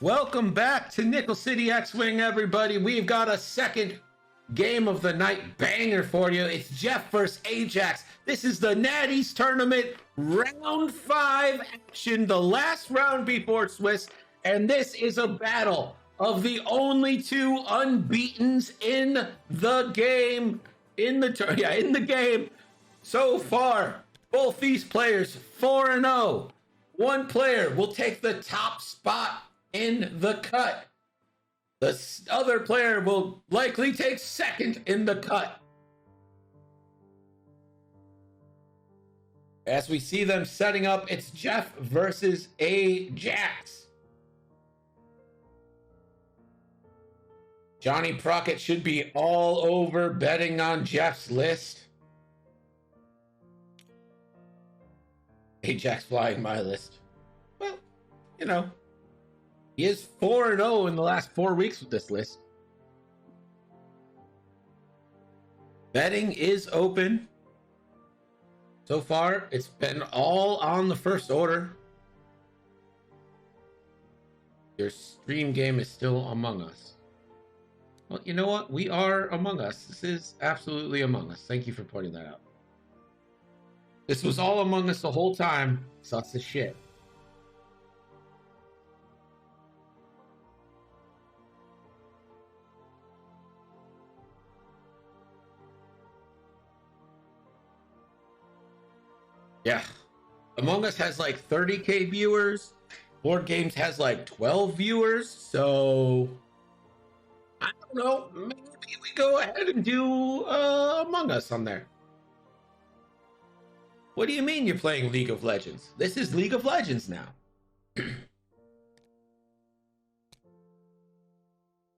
Welcome back to Nickel City X-Wing, everybody. We've got a second game of the night banger for you. It's Jeff versus Ajax. This is the Natties tournament, round 5 action, the last round before Swiss. And this is a battle of the only two unbeatens in the game. In the game so far. Both these players 4-0. One player will take the top spot in the cut. The other player will likely take second in the cut. As we see them setting up, it's Jeff versus Ajax. Johnny Prockett should be all over betting on Jeff's list. Ajax flying my list. Well, you know, he is 4-0 in the last 4 weeks with this list. Betting is open. So far, it's been all on the first order. Your stream game is still Among Us. Well, you know what? We are Among Us. This is absolutely Among Us. Thank you for pointing that out. This was all Among Us the whole time. Sucks as shit. Yeah. Among Us has like 30K viewers. Board Games has like 12 viewers. So I don't know. Maybe we go ahead and do Among Us on there. What do you mean you're playing League of Legends? This is League of Legends now.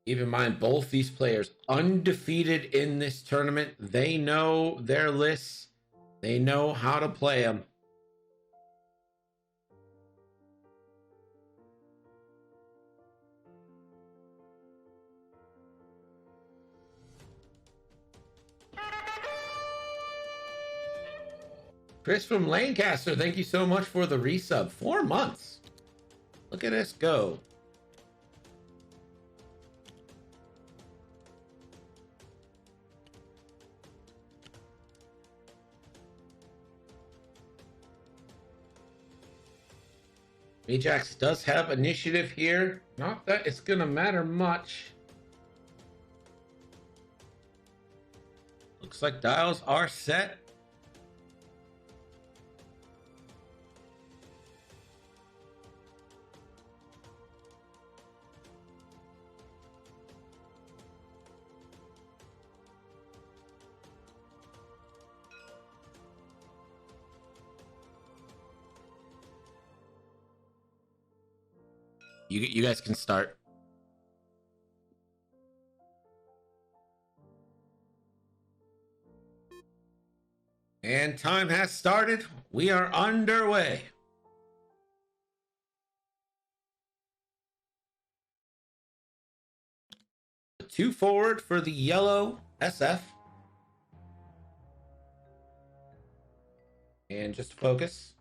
Keep in mind, both these players undefeated in this tournament. They know their lists. They know how to play them. Chris from Lancaster, thank you so much for the resub. 4 months. Look at us go. Ajax does have initiative here. Not that it's going to matter much. Looks like dials are set. You guys can start. And time has started. We are underway. Two forward for the yellow SF. And just focus.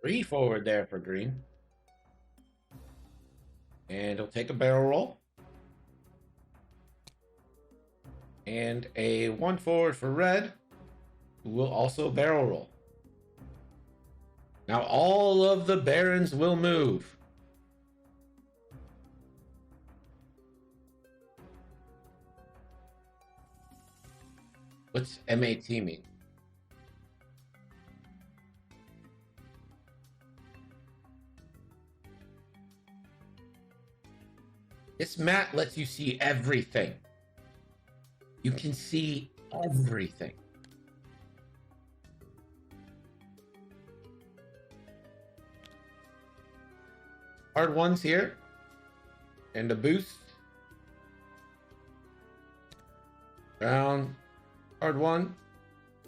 Three forward there for green. And he'll take a barrel roll. And a 1 forward for red, who will also barrel roll. Now all of the barons will move. What's MAT mean? This mat lets you see everything. You can see everything. Hard ones here. And a boost. Round. Hard one.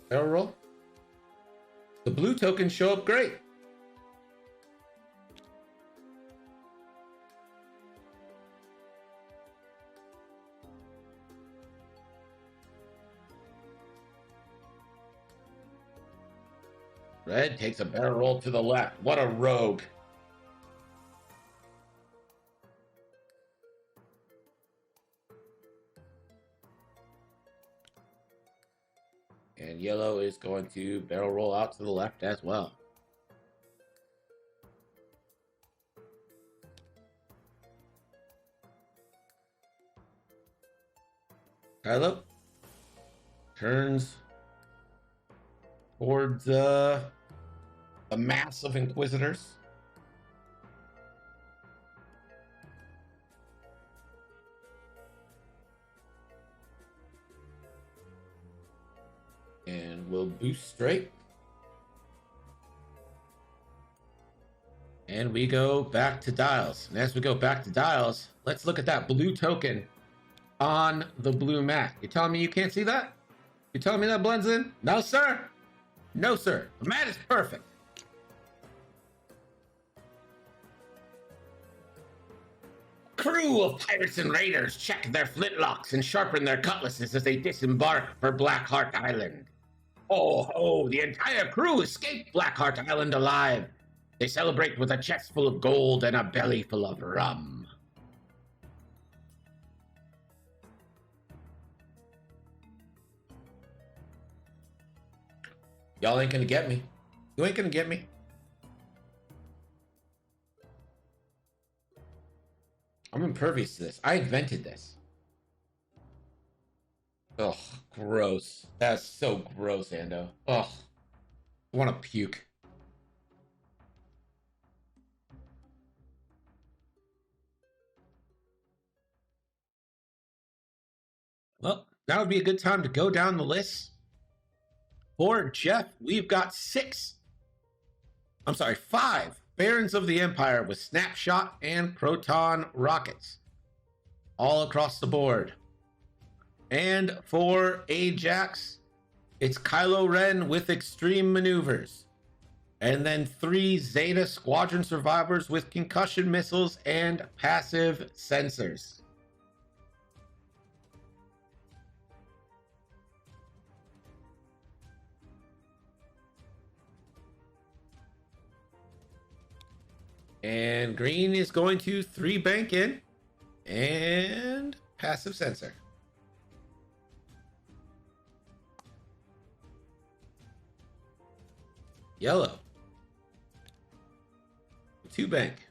Barrel roll. The blue tokens show up great. Red takes a barrel roll to the left. What a rogue. And yellow is going to barrel roll out to the left as well. Kylo turns towards a mass of Inquisitors. And we'll boost straight. And we go back to dials. And as we go back to dials, let's look at that blue token on the blue mat. You telling me you can't see that? You telling me that blends in? No, sir. No, sir. The mat is perfect. Crew of pirates and raiders check their flintlocks and sharpen their cutlasses as they disembark for Blackheart Island. Oh ho, the entire crew escaped Blackheart Island alive. They celebrate with a chest full of gold and a belly full of rum. Y'all ain't gonna get me. You ain't gonna get me. I'm impervious to this. I invented this. Ugh, gross. That's so gross, Ando. Ugh. I want to puke. Well, that would be a good time to go down the list. For Jeff, we've got 5 Barons of the Empire with Snapshot and Proton rockets all across the board. And for Ajax, it's Kylo Ren with Extreme Maneuvers. And then 3 Zeta Squadron Survivors with Concussion Missiles and Passive Sensors. And green is going to 3 bank in and passive sensor. Yellow, 2 bank.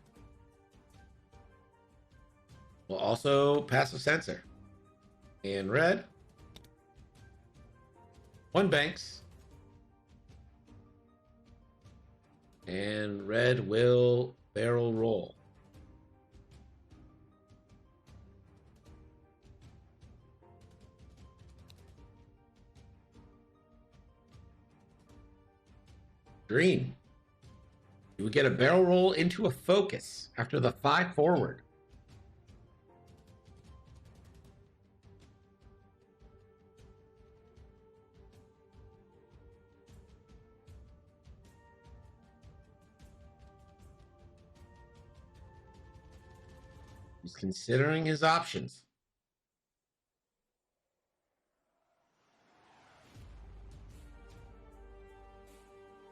Will also passive sensor. And red, 1 banks. And red will barrel roll. Green, you would get a barrel roll into a focus after the 5 forward. He's considering his options.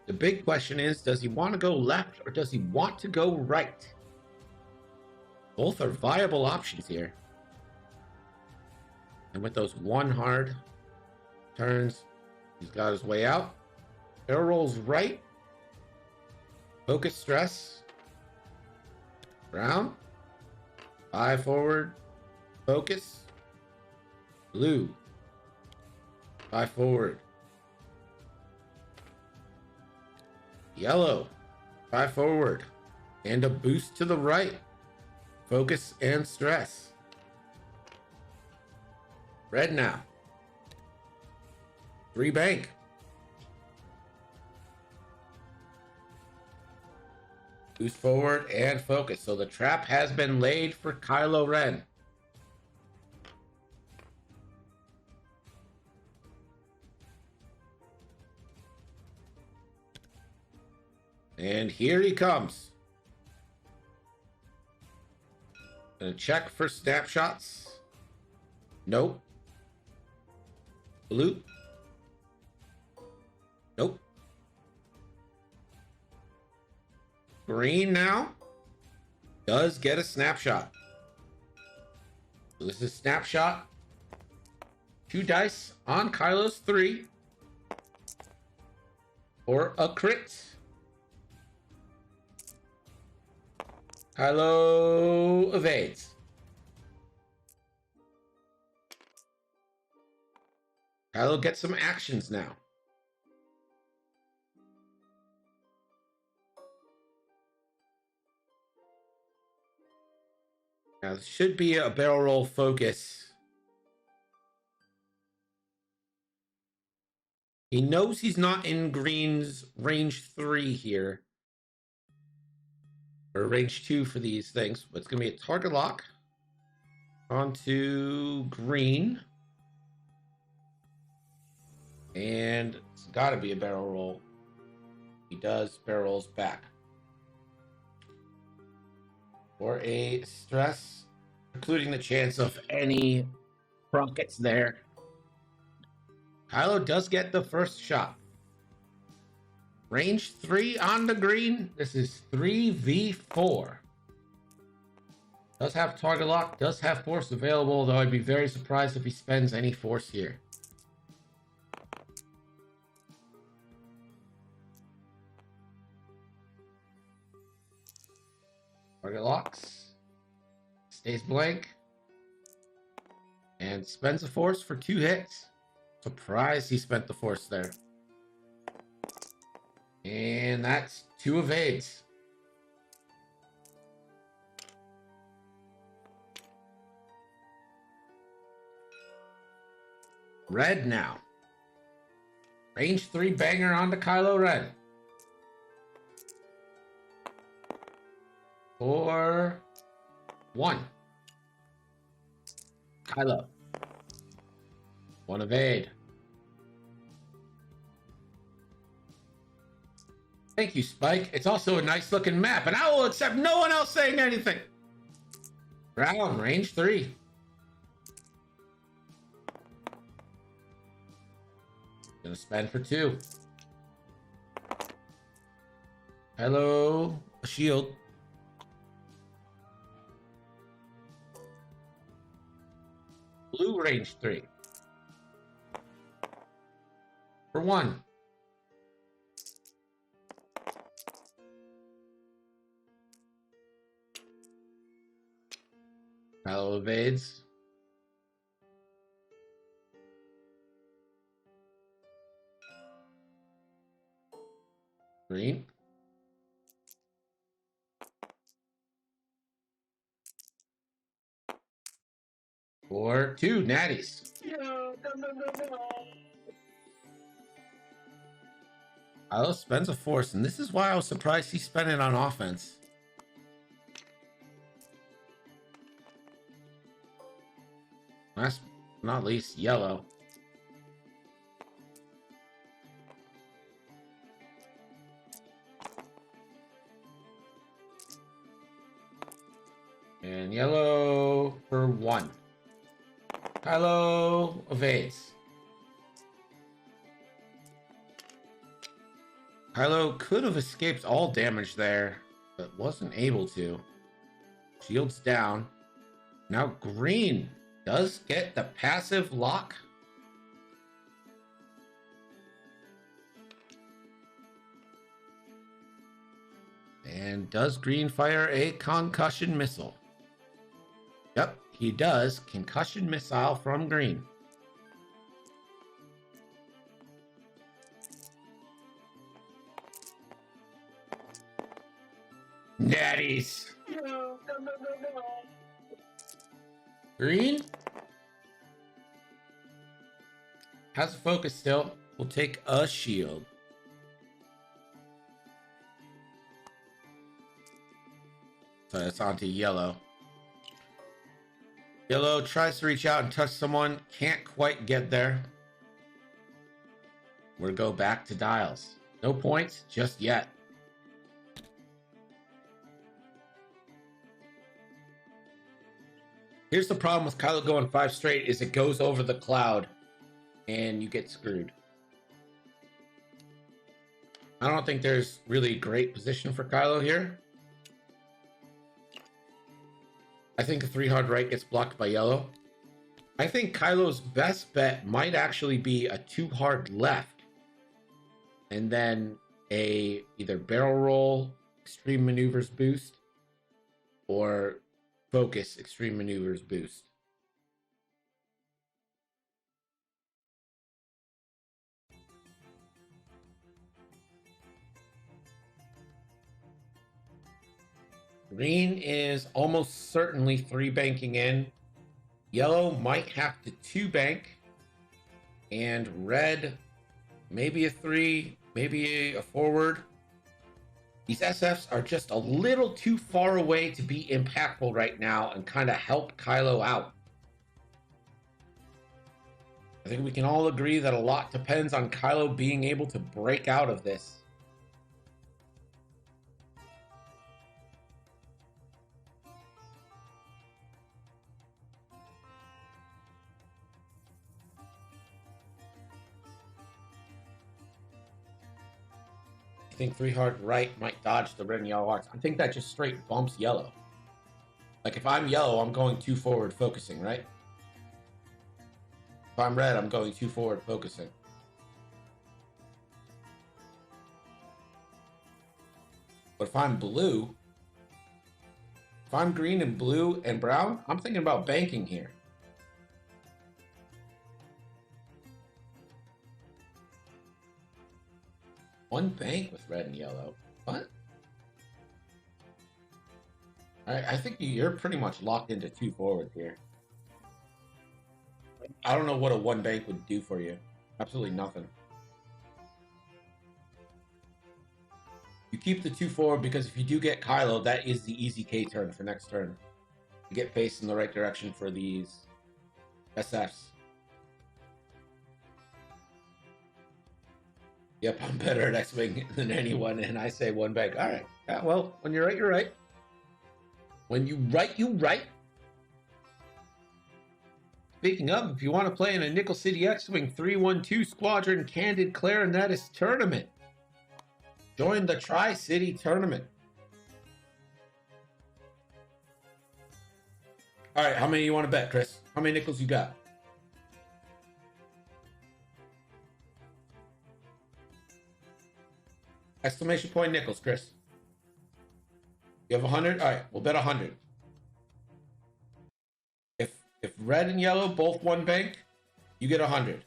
The big question is, does he want to go left or does he want to go right? Both are viable options here. And with those 1 hard turns, he's got his way out. Barrel rolls right. Focus stress. Brown. 5 forward. Focus. Blue. 5 forward. Yellow. 5 forward. And a boost to the right. Focus and stress. Red now. 3 bank. Boost forward and focus. So the trap has been laid for Kylo Ren. And here he comes. Gonna check for snapshots. Nope. Blue. Nope. Green now does get a snapshot. So this is snapshot. 2 dice on Kylo's 3. Or a crit. Kylo evades. Kylo gets some actions now. Now, this should be a barrel roll focus. He knows he's not in Green's range 3 here. Or range 2 for these things. But it's going to be a target lock onto Green. And it's got to be a barrel roll. He does, barrel rolls back. Or a stress, including the chance of any rockets there. Kylo does get the first shot. Range 3 on the Green. This is 3v4. Does have target lock, does have force available, though I'd be very surprised if he spends any force here. Target locks. Stays blank. And spends a force for 2 hits. Surprised he spent the force there. And that's 2 evades. Red now. Range 3 banger onto Kylo Ren. For 1. Kylo. 1 evade. Thank you, Spike. It's also a nice looking map, and I will accept no one else saying anything. Brown, range 3. Gonna spend for 2. Hello, a shield. Blue, range 3. For 1. Kylo evades. Green. For 2 natties. No. Kylo spends a force, and this is why I was surprised he spent it on offense. Last but not least, yellow. And yellow for 1. Kylo evades. Kylo could have escaped all damage there, but wasn't able to. Shields down. Now Green does get the passive lock. And does Green fire a concussion missile? Yep, he does. Concussion missile from Green. Natties. No. Green has a focus still. We'll take a shield. So that's onto yellow. Yellow tries to reach out and touch someone. Can't quite get there. We'll go back to dials. No points just yet. Here's the problem with Kylo going 5 straight is it goes over the cloud and you get screwed. I don't think there's really great position for Kylo here. I think a 3 hard right gets blocked by yellow. I think Kylo's best bet might actually be a 2 hard left, and then a either barrel roll, extreme maneuvers boost, or focus, extreme maneuvers boost. Green is almost certainly 3 banking in. Yellow might have to 2 bank. And red, maybe a 3, maybe a forward. These SFs are just a little too far away to be impactful right now and kind of help Kylo out. I think we can all agree that a lot depends on Kylo being able to break out of this. I think 3 hard right might dodge the red and yellow arcs. I think that just straight bumps yellow. Like if I'm yellow, I'm going 2 forward focusing, right? If I'm red, I'm going 2 forward focusing. But if I'm blue, if I'm green and blue and brown, I'm thinking about banking here. One bank with red and yellow. What? I think you're pretty much locked into 2 forwards here. I don't know what a 1 bank would do for you. Absolutely nothing. You keep the 2 forward because if you do get Kylo, that is the easy K turn for next turn. You get faced in the right direction for these SFs. Yep, I'm better at X-Wing than anyone, and I say 1 bank. All right. Yeah, well, when you're right, you're right. When you right, you right. Speaking of, if you want to play in a Nickel City X-Wing 312 Squadron Candid Clarinetis tournament, join the Tri-City tournament. All right, how many you want to bet, Chris? How many nickels you got? Exclamation point nickels, Chris. You have 100? All right, we'll bet 100. If red and yellow both 1 bank, you get 100.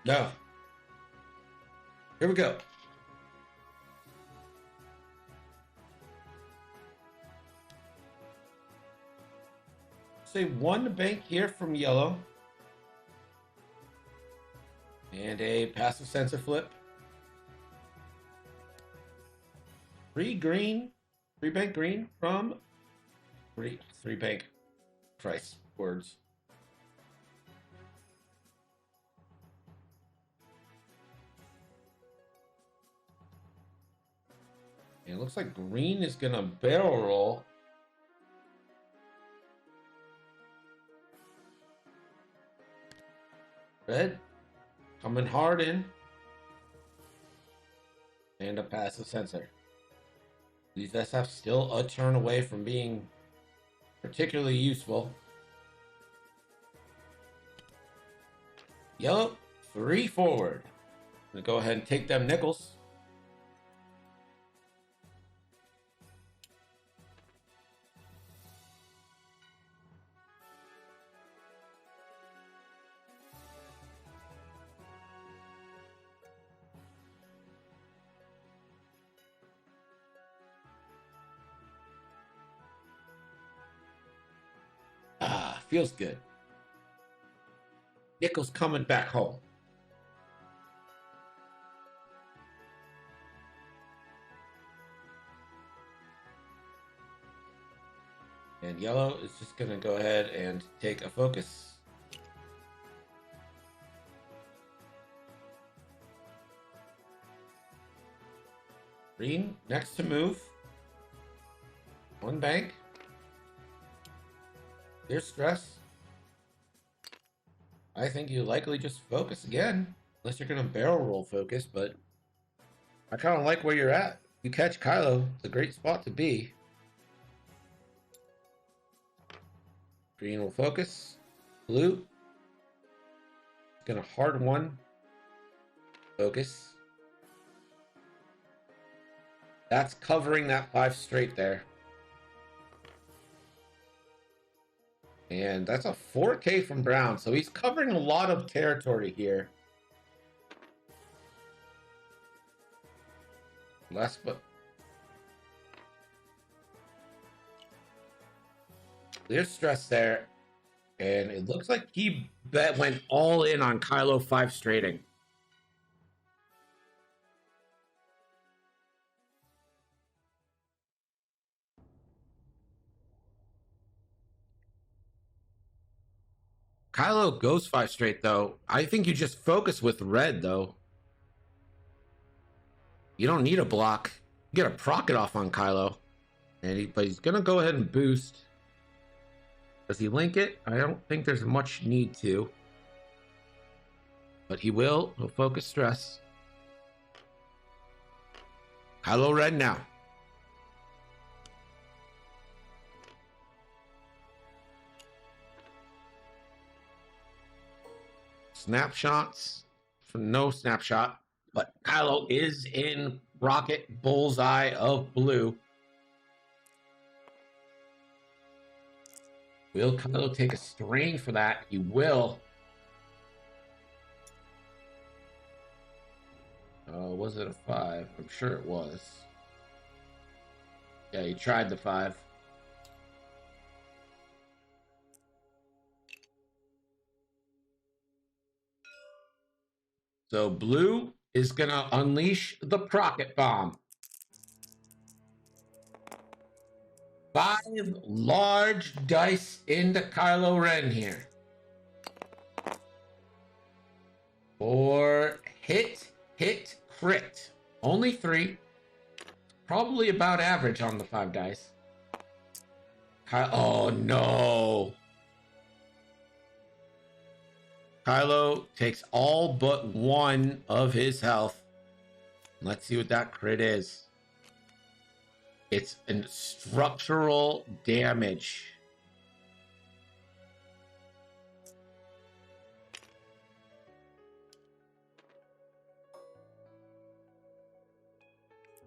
No. Here we go. Say 1 bank here from yellow. And a passive sensor flip. 3 green. 3 bank green from 3 bank price words. And it looks like green is gonna barrel roll. Red coming hard in. And a passive sensor. These SFs still a turn away from being particularly useful. Yellow, 3 forward. I'm gonna go ahead and take them nickels. Ah, feels good. Nickels coming back home. And yellow is just going to go ahead and take a focus. Green, next to move. One bank. There's stress. I think you likely just focus again, unless you're going to barrel roll focus, but I kind of like where you're at. You catch Kylo, it's a great spot to be. Green will focus. Blue. Gonna hard one. Focus. That's covering that 5 straight there. And that's a 4K from Brown, so he's covering a lot of territory here. Less, but there's stress there, and it looks like he went all in on Kylo 5 straighting. Kylo goes 5 straight though. I think you just focus with red though. You don't need a block. You get a proc it off on Kylo, but he's gonna go ahead and boost. Does he link it? I don't think there's much need to. But he will. He'll focus stress. Kylo red now. Snapshots. For no snapshot. But Kylo is in rocket bullseye of blue. Will Kylo take a strain for that? He will. Was it a 5? I'm sure it was. Yeah, he tried the 5. So blue is going to unleash the Procket Bomb. 5 large dice into Kylo Ren here. For hit, crit. Only 3. Probably about average on the 5 dice. Oh, no. Kylo takes all but 1 of his health. Let's see what that crit is. It's a structural damage.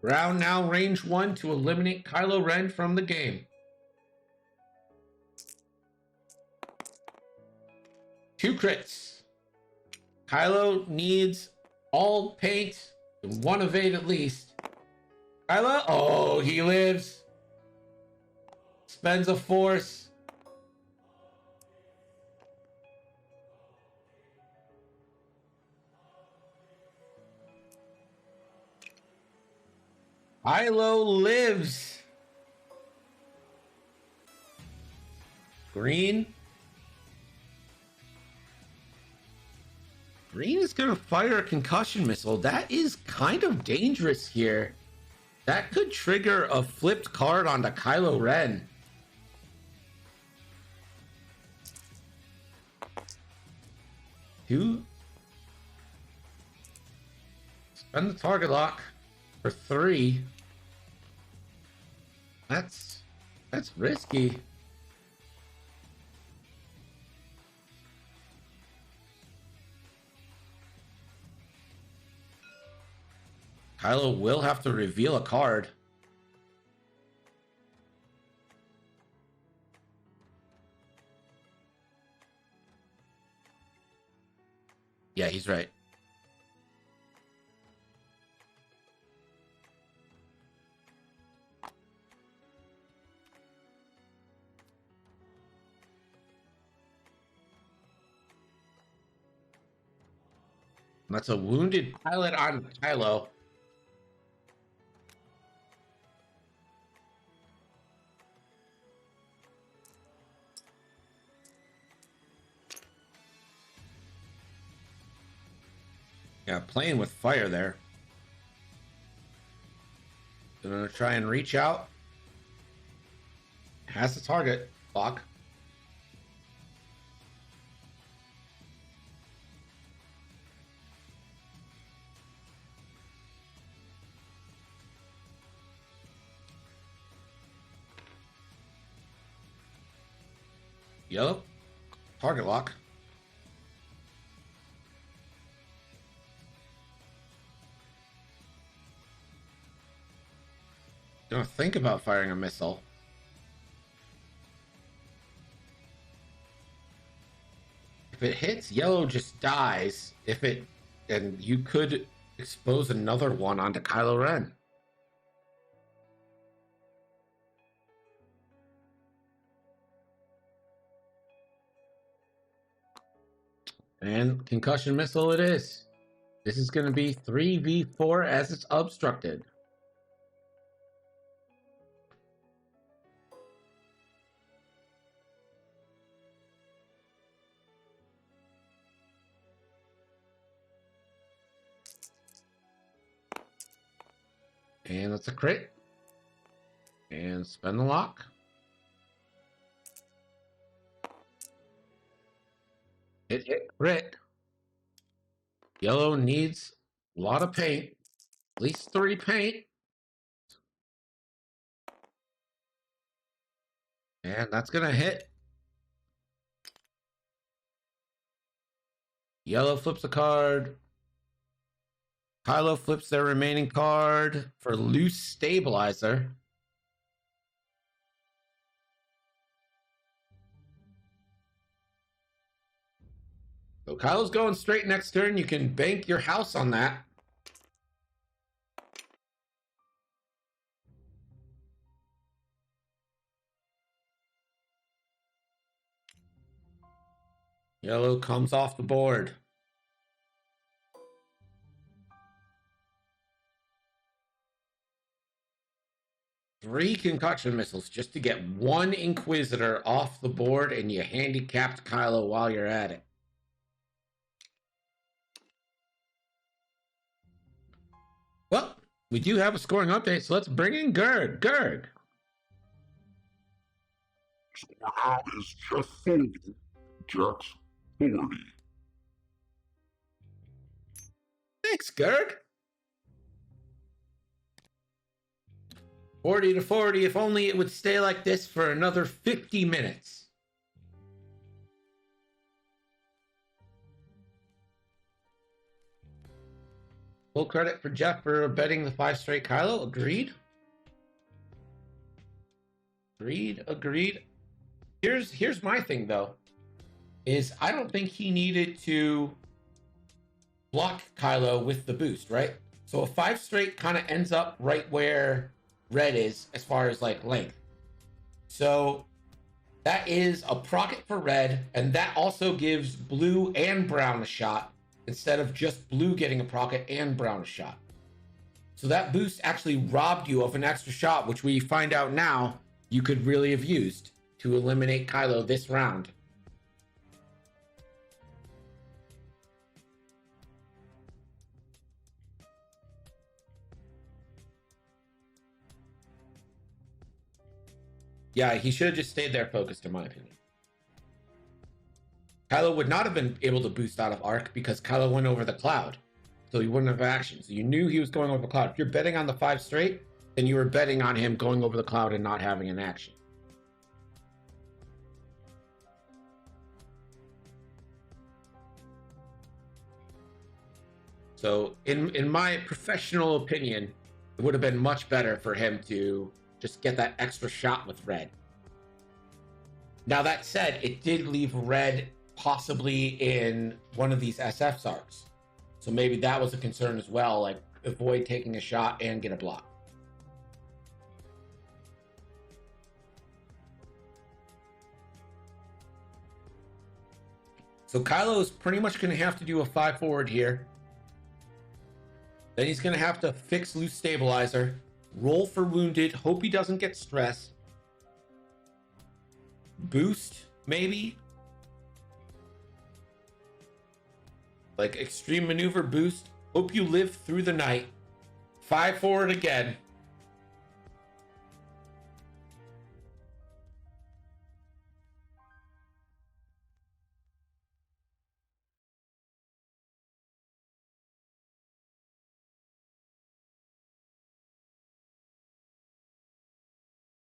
Brown now range 1 to eliminate Kylo Ren from the game. 2 crits. Kylo needs all paint and 1 evade at least. Kylo, oh, he lives. Spends a force. Kylo lives. Green. Green is going to fire a concussion missile. That is kind of dangerous here. That could trigger a flipped card onto Kylo Ren. Two. Spend the target lock for 3. That's risky. Kylo will have to reveal a card. Yeah, he's right. That's a wounded pilot on Kylo. Yeah, playing with fire there. Gonna try and reach out. Has the target. Block. Yellow. Target lock. Gonna think about firing a missile. If it hits, yellow just dies. If it, and you could expose another one onto Kylo Ren. And concussion missile it is. This is going to be 3v4 as it's obstructed. And that's a crit. And spend the lock. Hit, crit. Yellow needs a lot of paint. At least 3 paint. And that's going to hit. Yellow flips a card. Kylo flips their remaining card for loose stabilizer. So Kylo's going straight next turn. You can bank your house on that. Yellow comes off the board. Three concussion missiles just to get one Inquisitor off the board, and you handicapped Kylo while you're at it. Well, we do have a scoring update, so let's bring in Gerg. Gerg. Score is just 40. Ajax 40. Thanks, Gerg. 40 to 40. If only it would stay like this for another 50 minutes. Full credit for Jeff for betting the 5 straight Kylo. Agreed. Agreed. Here's my thing though. Is I don't think he needed to block Kylo with the boost, right? So a 5 straight kind of ends up right where red is as far as like length. So that is a procket for red, and that also gives blue and brown a shot instead of just blue getting a procket and brown a shot. So that boost actually robbed you of an extra shot, which we find out now you could really have used to eliminate Kylo this round. Yeah, he should have just stayed there focused, in my opinion. Kylo would not have been able to boost out of arc because Kylo went over the cloud. So he wouldn't have action. So you knew he was going over the cloud. If you're betting on the 5 straight, then you were betting on him going over the cloud and not having an action. So in my professional opinion, it would have been much better for him to just get that extra shot with red. Now that said, it did leave red possibly in one of these SF arcs. So maybe that was a concern as well, like avoid taking a shot and get a block. So Kylo is pretty much going to have to do a 5 forward here. Then he's going to have to fix loose stabilizer, roll for wounded, hope he doesn't get stressed. Boost, maybe? Like extreme maneuver boost, Hope you live through the night. 5 forward again.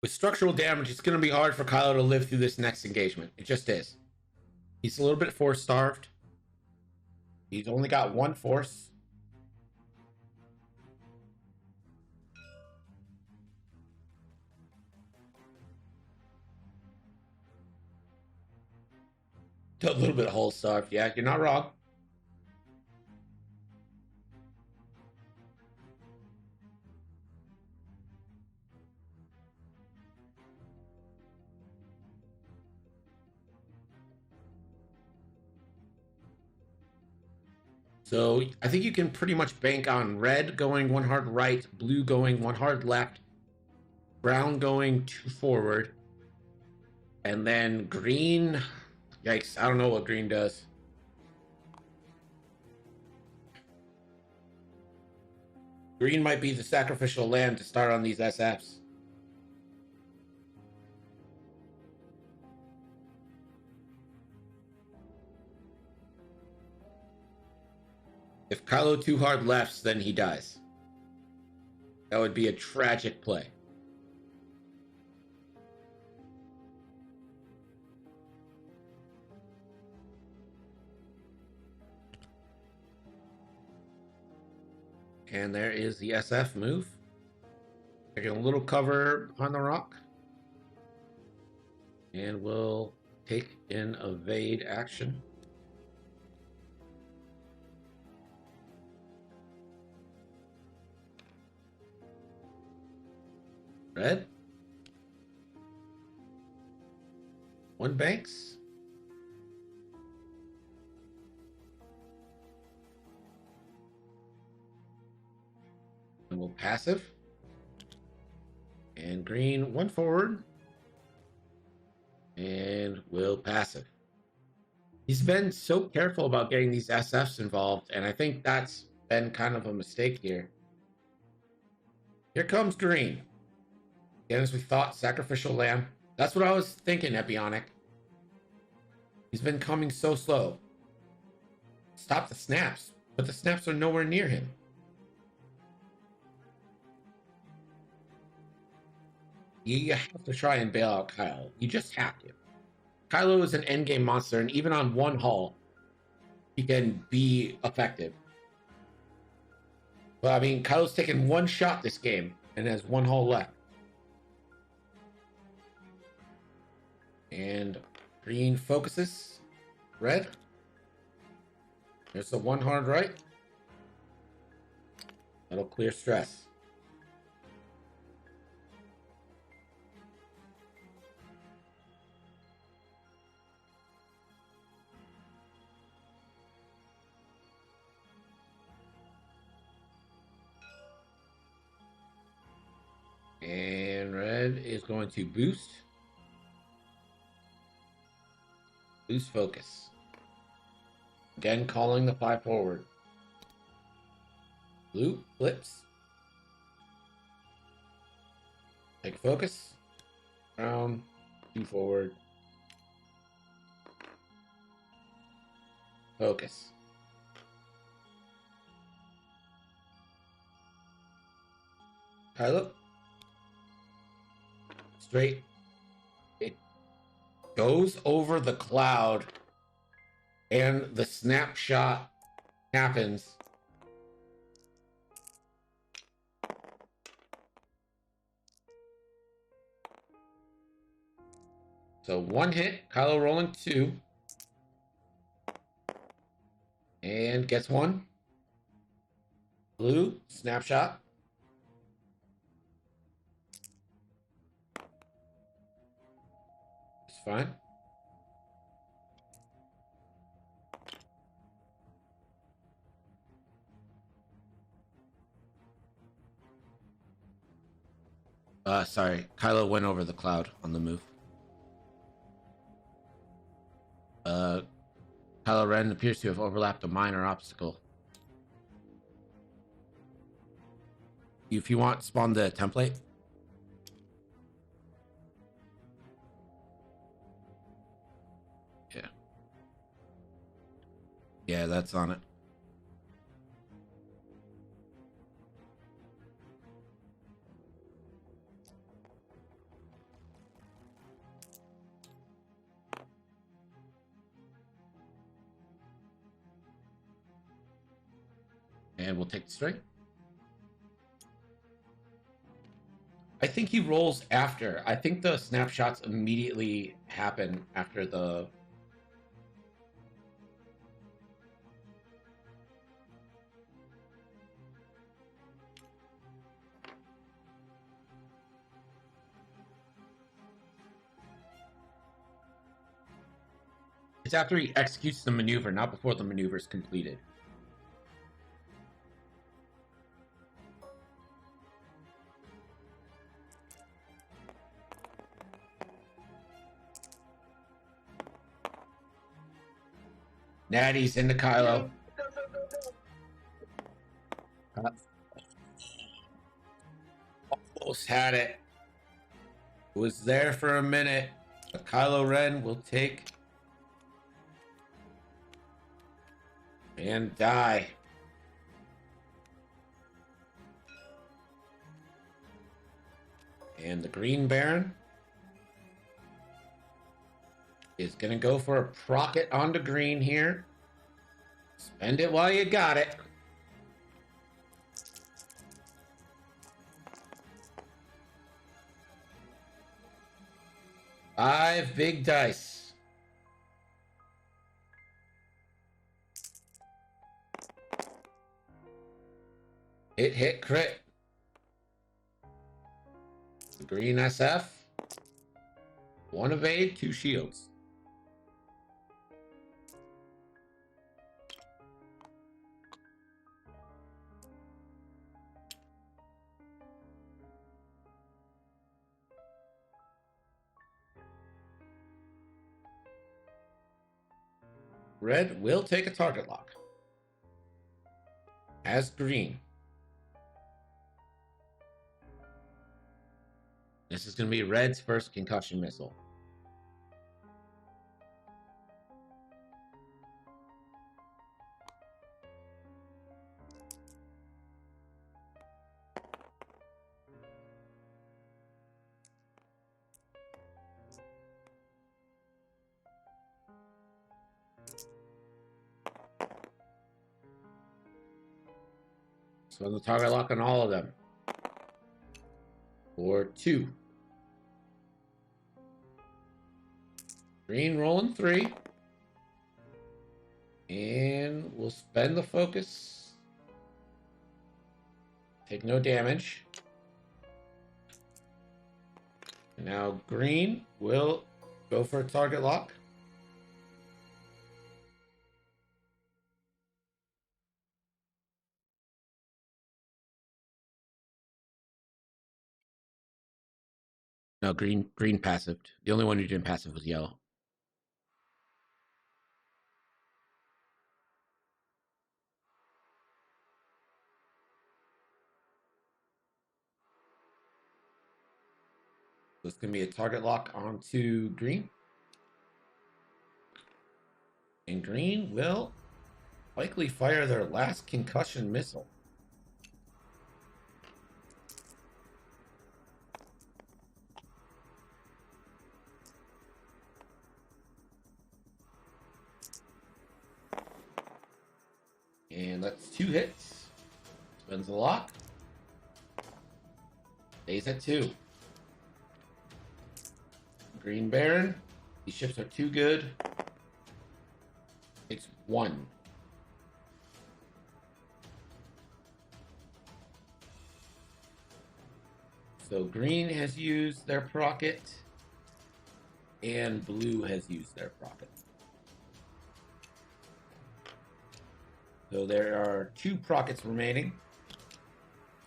With structural damage, it's going to be hard for Kylo to live through this next engagement. It just is. He's a little bit force starved. He's only got 1 force. A little bit hull starved. Yeah, you're not wrong. So I think you can pretty much bank on red going 1 hard right, blue going 1 hard left, brown going 2 forward, and then green. Yikes, I don't know what green does. Green might be the sacrificial lamb to start on these SFs. If Kylo 2 hard lefts, then he dies. That would be a tragic play. And there is the SF move. Taking a little cover on the rock. And we'll take an evade action. Red. 1 banks. And we'll passive. And green 1 forward. And we'll passive. He's been so careful about getting these SFs involved, and I think that's been kind of a mistake here. Here comes green. Again, as we thought, sacrificial lamb. That's what I was thinking, Epionic. He's been coming so slow. Stop the snaps, but the snaps are nowhere near him. You have to try and bail out Kylo. You just have to. Kylo is an endgame monster, and even on 1 hull, he can be effective. But I mean, Kylo's taken 1 shot this game and has 1 hull left. And green focuses. Red. There's the 1 hard right. That'll clear stress. And red is going to boost. Boost focus. Again, calling the 5 forward. Blue flips. Take focus. Brown, 2 forward. Focus. Kylo. Straight. It goes over the cloud, and the snapshot happens. So 1 hit, Kylo rolling 2, and gets 1. Blue, snapshot. It's fine. Sorry, Kylo went over the cloud on the move. Kylo Ren appears to have overlapped a minor obstacle. If you want, spawn the template. Yeah. Yeah, that's on it. And we'll take the straight. I think he rolls after. I think the snapshots immediately happen after the... It's after he executes the maneuver, not before the maneuver is completed. Natties into Kylo. Almost had it. Was there for a minute. But Kylo Ren will take and die. And the Green Baron is going to go for a procket onto green here. Spend it while you got it. Five big dice. Hit crit. Green SF. One evade, two shields. Red will take a target lock. As green. This is going to be Red's first concussion missile. So the target lock on all of them. For 2. Green rolling 3. And we'll spend the focus. Take no damage. And now green will go for a target lock. No, green passive. The only one who didn't passive was yellow. So it's going to be a target lock onto green. And green will likely fire their last concussion missile. And that's 2 hits. Spends the lock. Stays at 2. Green Baron. These ships are too good. It's 1. So green has used their procket. And blue has used their procket. So there are 2 prockets remaining.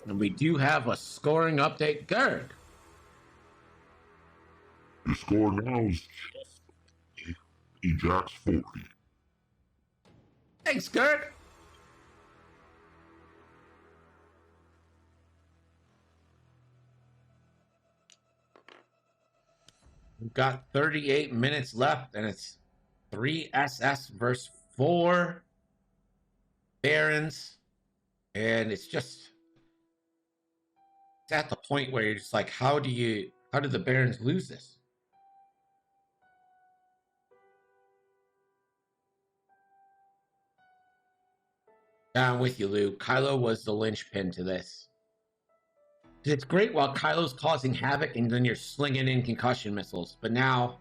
And we do have a scoring update. Gerd. The score now is Ajax 40. Thanks, Gerd. We've got 38 minutes left, and it's 3 SS versus 4 Barons. And it's at the point where you're just like, how did the Barons lose this? Yeah, I'm with you, Lou. Kylo was the linchpin to this. It's great while Kylo's causing havoc and then you're slinging in concussion missiles. But now,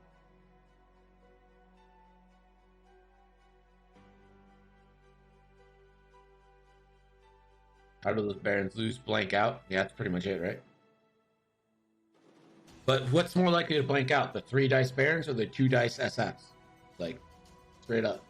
how do those Barons lose? Blank out? Yeah, that's pretty much it, right? But what's more likely to blank out, the 3 dice Barons or the 2 dice SFs? Like, straight up.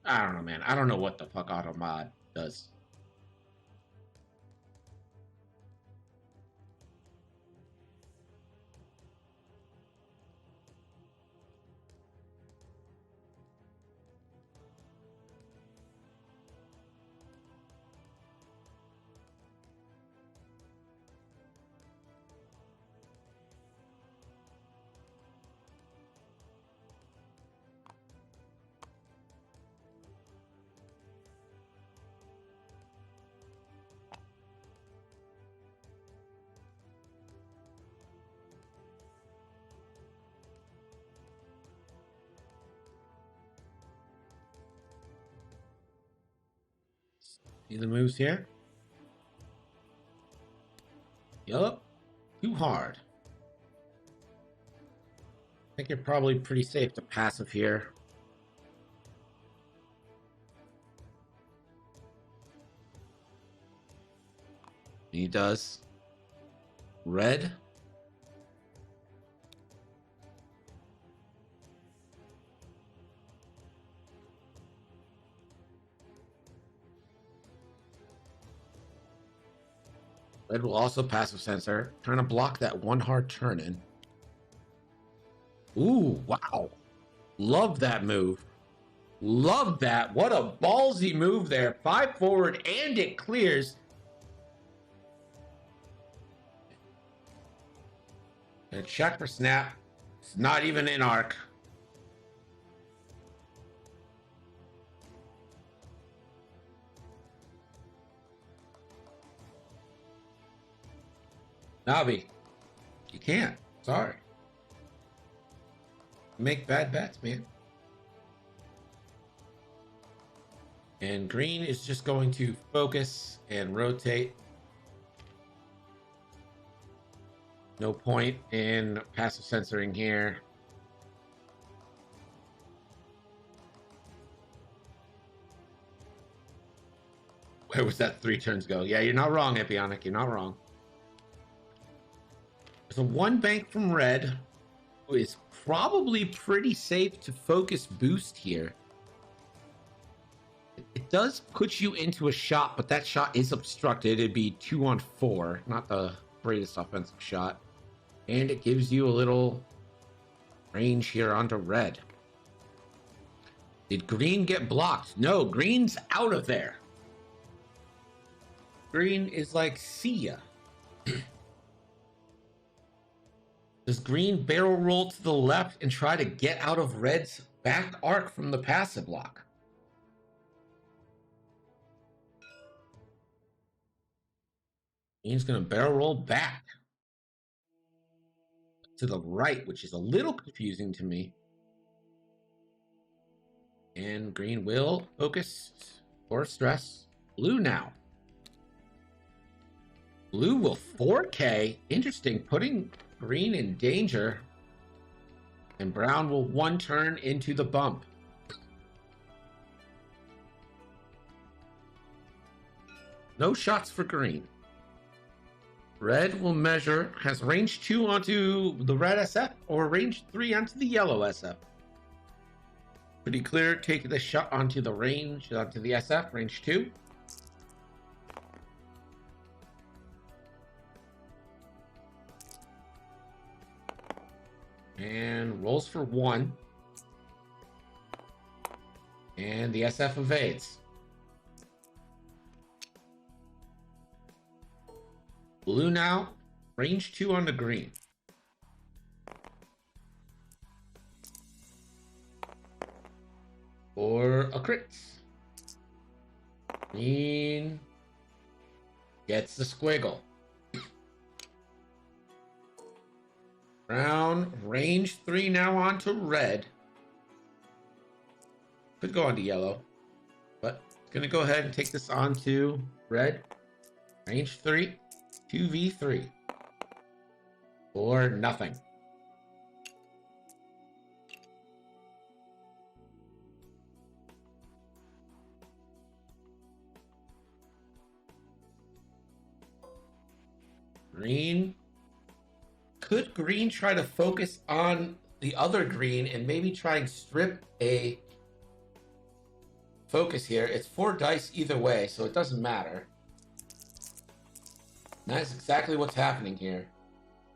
I don't know, man. I don't know what the fuck auto mod does. See the moves here? Yup. Too hard. I think you're probably pretty safe to passive here. He does. Red. Red will also passive sensor, trying to block that one hard turn in. Ooh, wow. Love that move. Love that. What a ballsy move there. 5 forward and it clears. And check for snap. It's not even in arc. Navi, you can't. Sorry. Make bad bets, man. And green is just going to focus and rotate. No point in passive censoring here. Where was that 3 turns go? Yeah, you're not wrong, Epionic. You're not wrong. There's a 1 bank from red, who is probably pretty safe to focus boost here. It does put you into a shot, but that shot is obstructed. It'd be 2 on 4, not the greatest offensive shot. And it gives you a little range here onto red. Did green get blocked? No, green's out of there. Green is like, see ya. Does green barrel roll to the left and try to get out of red's back arc from the passive block? Green's going to barrel roll back to the right, which is a little confusing to me. And green will focus or stress. Blue now. Blue will 4K. Interesting. Putting green in danger. And brown will 1 turn into the bump. No shots for green. Red will measure, has range 2 onto the red SF or range 3 onto the yellow SF. Pretty clear, take the shot onto the range, onto the SF, range 2. And rolls for 1. And the SF evades. Blue now, range 2 on the green. Or a crit. Green gets the squiggle. Brown, range 3 now onto red. Could go onto yellow, but it's gonna go ahead and take this onto red. Range 3, 2v3. Or nothing. Green. Could green try to focus on the other green and maybe try and strip a focus here? It's 4 dice either way, so it doesn't matter. And that's exactly what's happening here.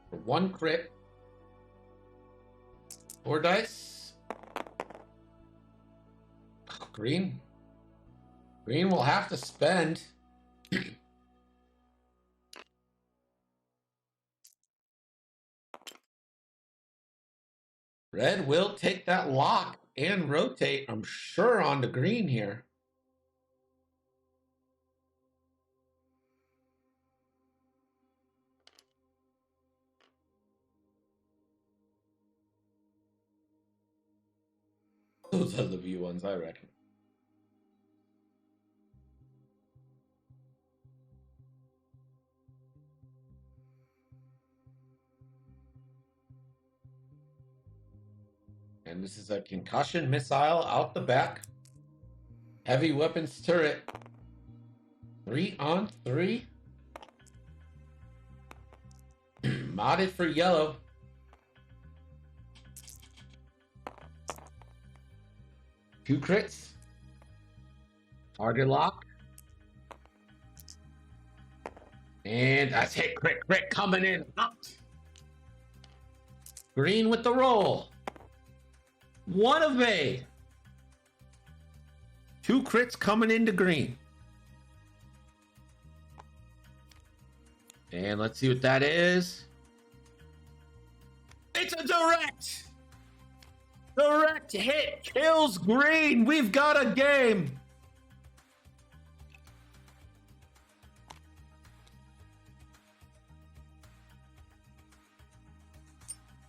For 1 crit, 4 dice. Green. Green will have to spend. Red will take that lock and rotate, I'm sure, on the green here. Those are the view ones, I reckon. And this is a concussion missile out the back. Heavy weapons turret. 3 on 3. Modded for yellow. Two crits. Target lock. And that's hit, crit coming in hot. Green with the roll. 1 evade. 2 crits coming into green. And let's see what that is. It's a direct. Direct hit kills green. We've got a game.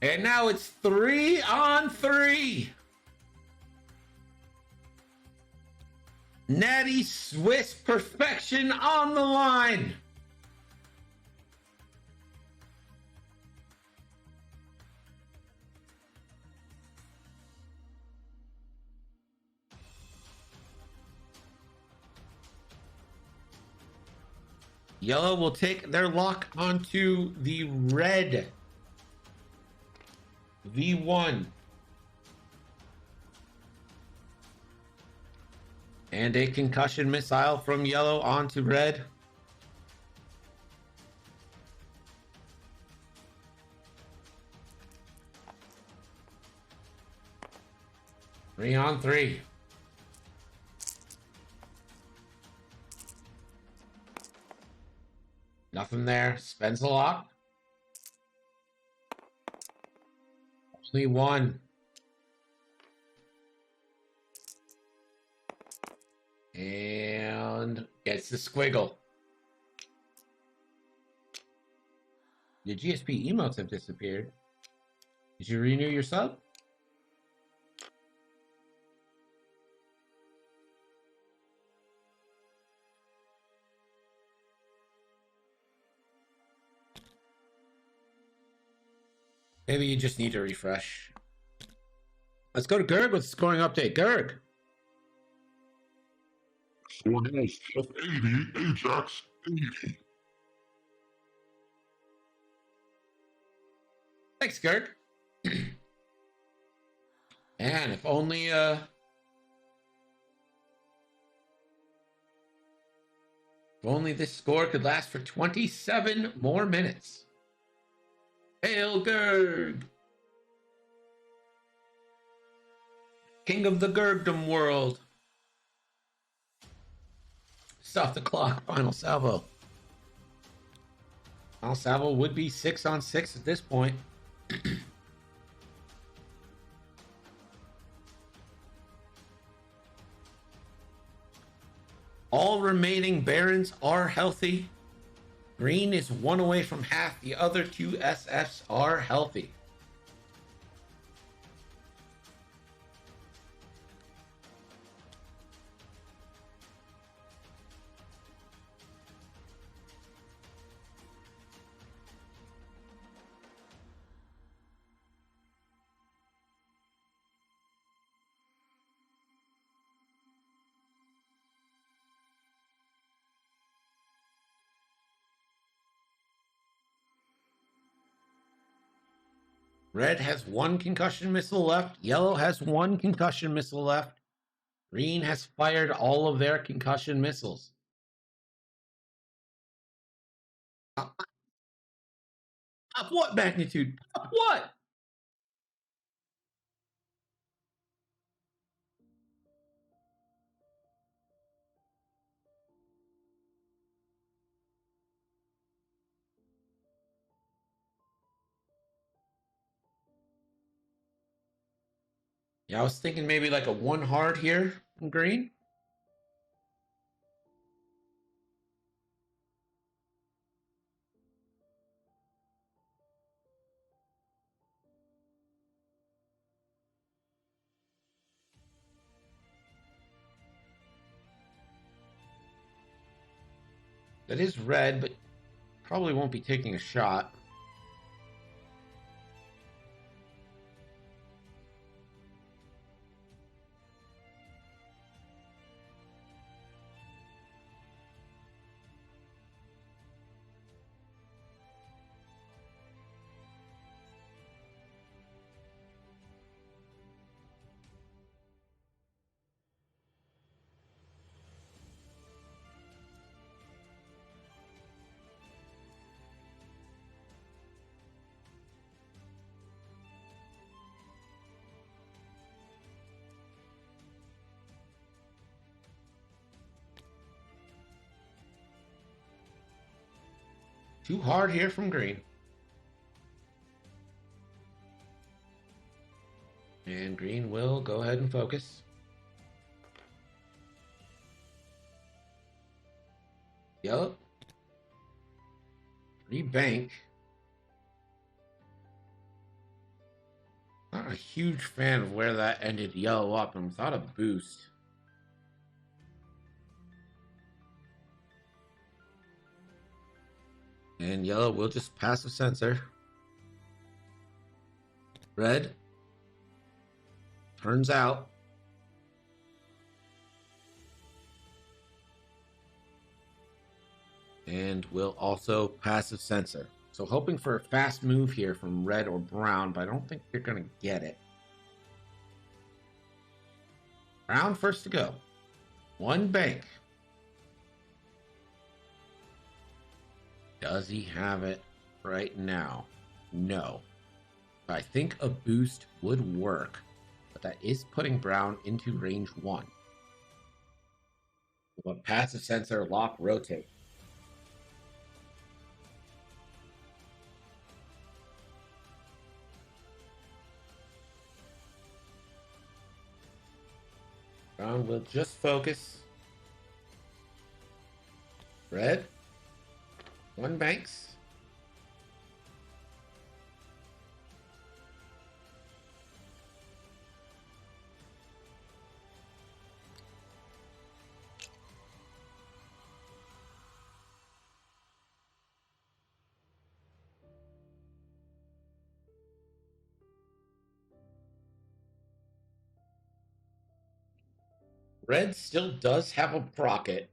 And now it's 3 on 3. Natty Swiss perfection on the line. Yellow will take their lock onto the red V1. And a concussion missile from yellow onto red. Three on 3. Nothing there. Spends the lock. Only 1. And gets the squiggle. Your GSP emotes have disappeared. Did you renew your sub? Maybe you just need to refresh. Let's go to Gerg with the scoring update. Gerg. Score now, Jeff 80, Ajax 80. Thanks, Gerg. And if only this score could last for 27 more minutes. Hail Gerg! King of the Gergdom world. Stop the clock. Final salvo. Final salvo would be 6-on-6 at this point. All remaining Barons are healthy. Green is one away from half. The other two SFs are healthy. Red has one concussion missile left. Yellow has one concussion missile left. Green has fired all of their concussion missiles. Of what magnitude? Of what? Yeah, I was thinking maybe like a 1 hard here from Green. That is red, but probably won't be taking a shot. Too hard here from Green. And Green will go ahead and focus. Yellow. Rebank. Not a huge fan of where that ended yellow up and without a boost. And yellow will just passive sensor. Red turns out. And will also passive sensor. So hoping for a fast move here from red or brown, but I don't think they're going to get it. Brown first to go. One bank. Does he have it right now? No. I think a boost would work, but that is putting brown into range 1. A passive sensor, lock, rotate. Brown will just focus. Red. One banks. Red still does have a procket.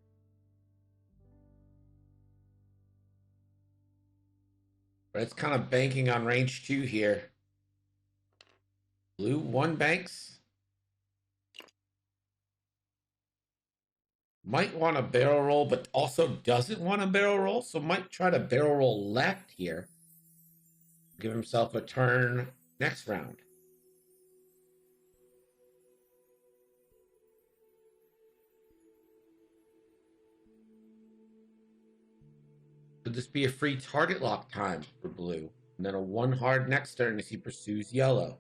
Red's kind of banking on range 2 here. Blue 1 banks. Might want to barrel roll, but also doesn't want to barrel roll, so might try to barrel roll left here. Give himself a turn next round. Could this be a free target lock time for blue? And then a 1 hard next turn as he pursues yellow.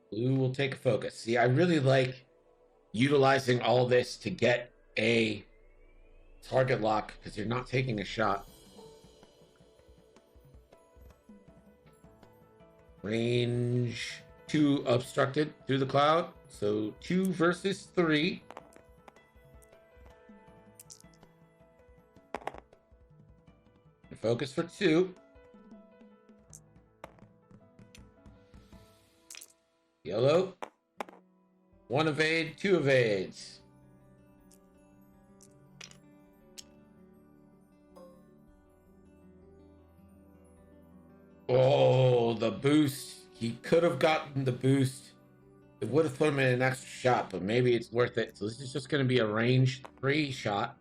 Blue will take a focus. See, I really like utilizing all this to get a target lock because you're not taking a shot. Range 2 obstructed through the cloud. So 2 versus 3. Focus for 2. Yellow. 1 evade, 2 evades. Oh, the boost. He could have gotten the boost. It would have put him in an extra shot, but maybe it's worth it. So this is just going to be a range 3 shot.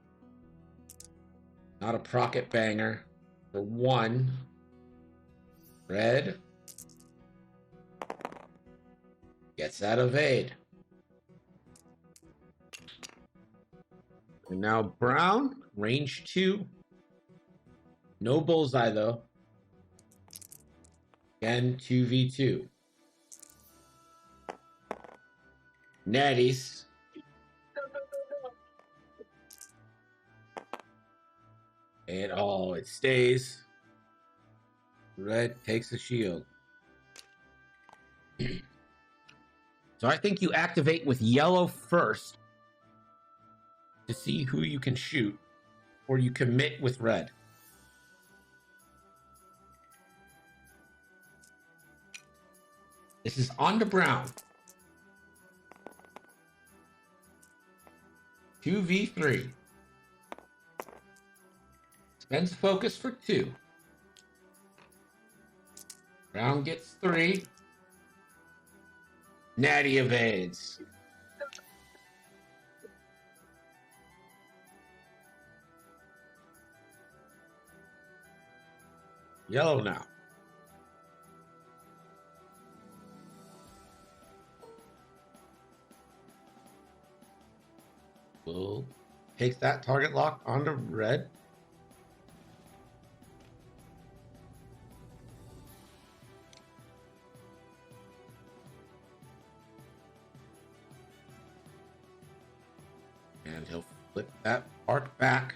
Not a procket banger. For 1. Red. Gets that evade. And now brown, range 2. No bullseye though. Again, 2v2. Natties. And oh, it stays. Red takes the shield. So I think you activate with yellow first to see who you can shoot, or you commit with red. This is on to brown. 2v3. Spends focus for 2. Brown gets 3. Natty evades. Yellow now. We'll take that target lock onto red. And he'll flip that arc back.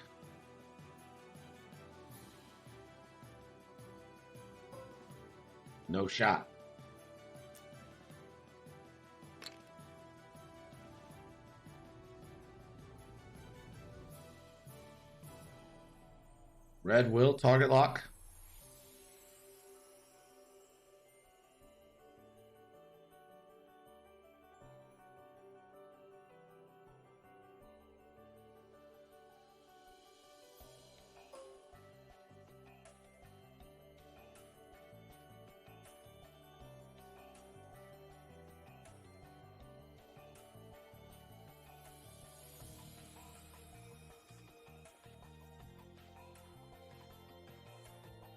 No shot. Red will target lock.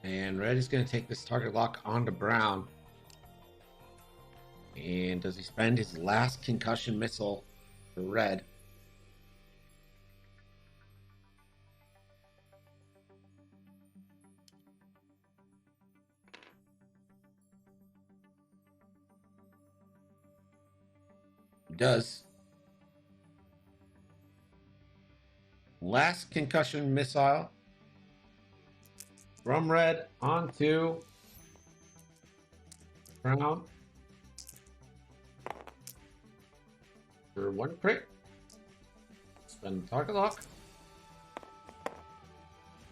And red is going to take this target lock onto brown. And does he spend his last concussion missile for red? He does. Last concussion missile from red onto brown for 1 crit. Spend target lock.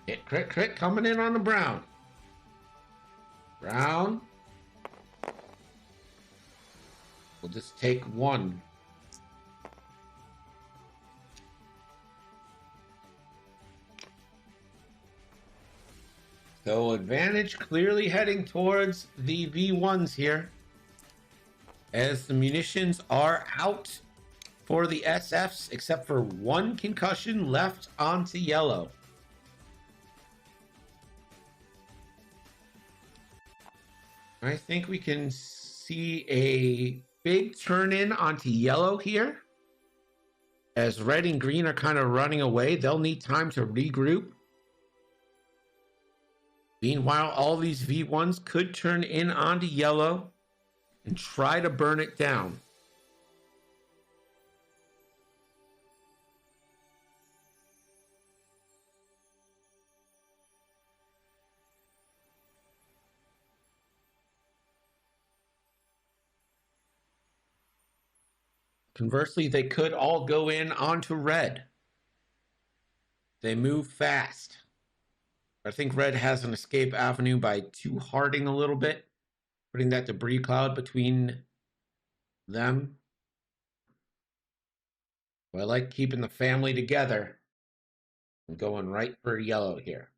Hit crit coming in on the brown. Brown. We'll just take one. So advantage clearly heading towards the V1s here, as the munitions are out for the SFs, except for one concussion left onto yellow. I think we can see a big turn in onto yellow here, as red and green are kind of running away. They'll need time to regroup. Meanwhile, all these V1s could turn in onto yellow and try to burn it down. Conversely, they could all go in onto red. They move fast. I think red has an escape avenue by two-hearting a little bit, putting that debris cloud between them. But I like keeping the family together and going right for yellow here.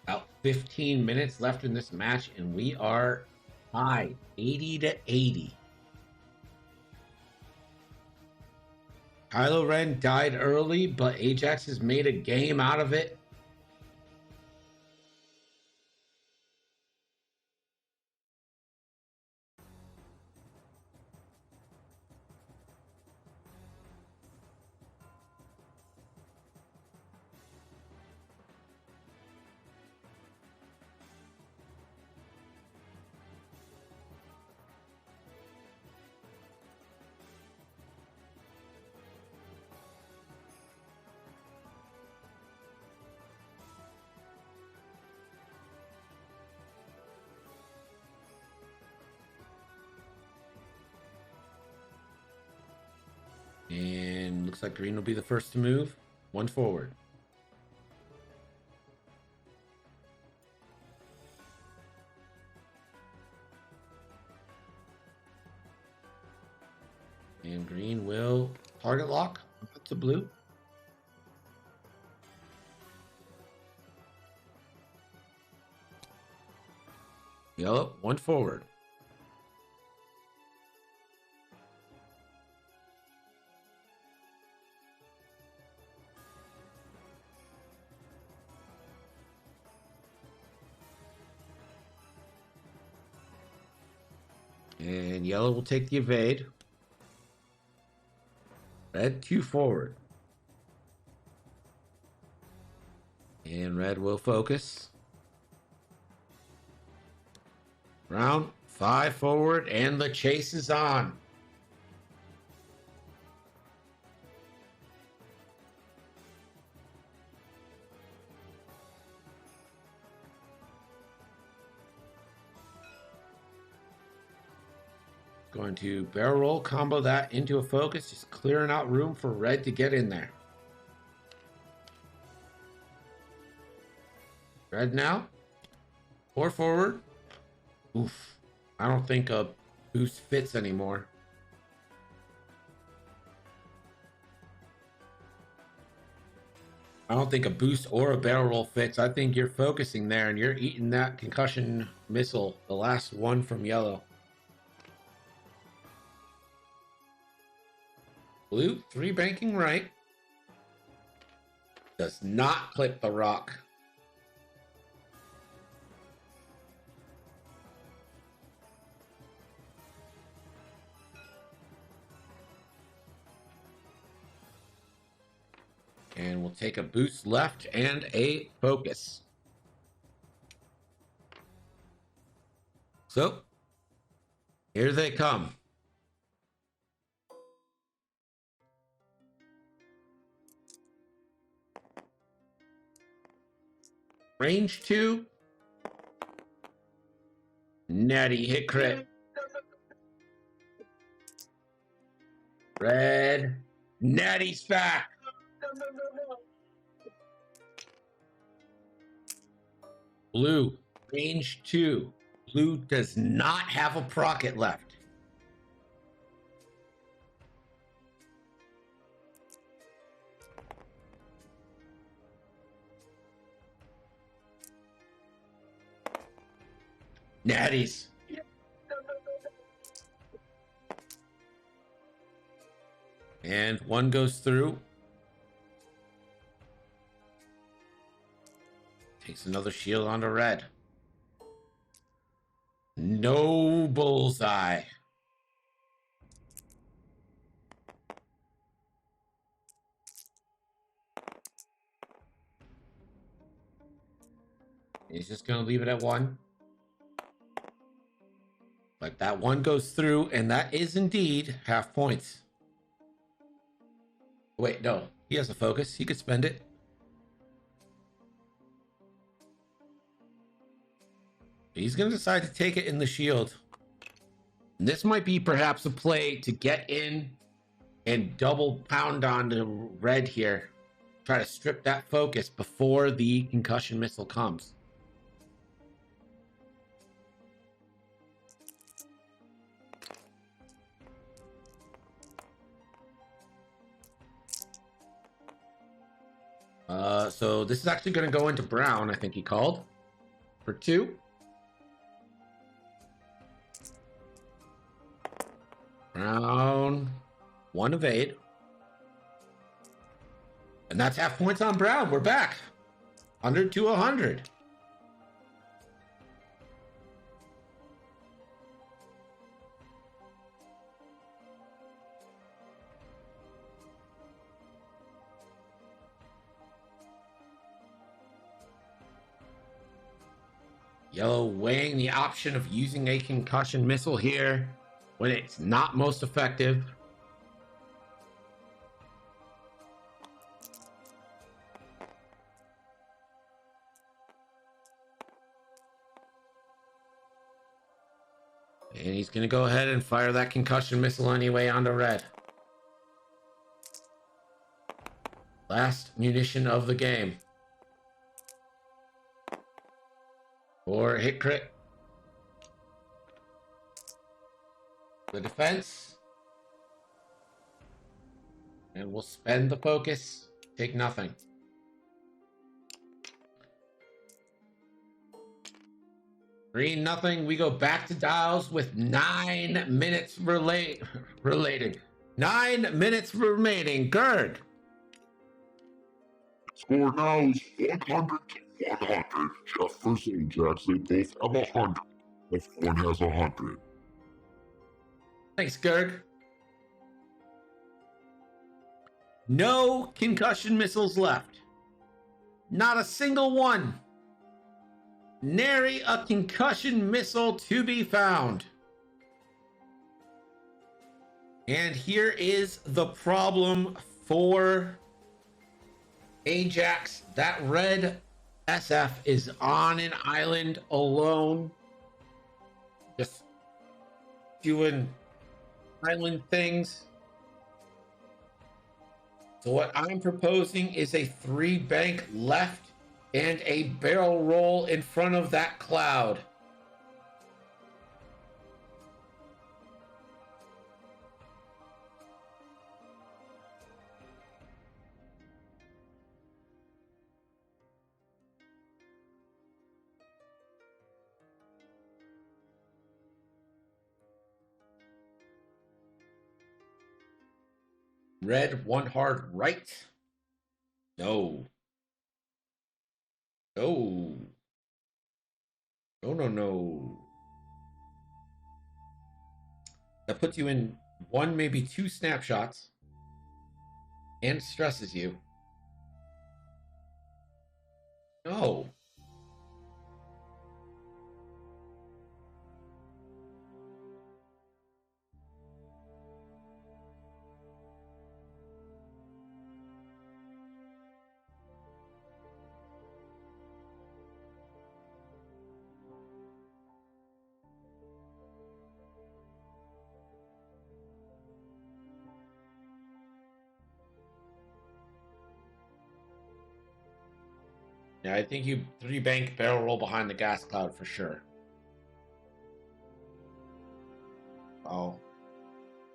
About 15 minutes left in this match, and we are tied 80-80. Kylo Ren died early, but Ajax has made a game out of it. And looks like green will be the first to move. One forward. And green will target lock to blue. Yellow, one forward. And yellow will take the evade. Red, two forward. And red will focus. Brown, five forward, and the chase is on. Going to barrel roll combo that into a focus, just clearing out room for red to get in there. Red now. Four forward. Oof. I don't think a boost fits anymore. I don't think a boost or a barrel roll fits. I think you're focusing there and you're eating that concussion missile, the last one from yellow. Blue, 3 banking right. Does not clip the rock. And we'll take a boost left and a focus. So, here they come. Range 2. Natty hit crit. Red. Natty's back. Blue. Range 2. Blue does not have a procket left. Natties. And one goes through. Takes another shield onto red. No bullseye. He's just going to leave it at 1. But that 1 goes through, and that is indeed half points. Wait, no. He has a focus. He could spend it. He's going to decide to take it in the shield. And this might be perhaps a play to get in and double pound on the red here. Try to strip that focus before the concussion missile comes. So this is actually going to go into brown, I think he called. For 2. Brown. 1 evade. And that's half points on brown. We're back. 100 to 100. Yellow weighing the option of using a concussion missile here when it's not most effective. And he's going to go ahead and fire that concussion missile anyway onto red. Last munition of the game. Or hit crit. The defense. And we'll spend the focus. Take nothing. Green nothing. We go back to dials with 9 minutes relating. 9 minutes remaining. Gerd. Score now is 100 to 100. Jeff versus Ajax. They both have 100. If one has 100. Thanks, Gerd. No concussion missiles left. Not a single one. Nary a concussion missile to be found. And here is the problem for Ajax. That red SF is on an island alone. Just doing island things. So what I'm proposing is a 3 bank left and a barrel roll in front of that cloud. red, one hard right. No. No. No, no, no. That puts you in one, maybe two snapshots and stresses you. No. Yeah, I think you 3-bank barrel roll behind the gas cloud for sure. Oh,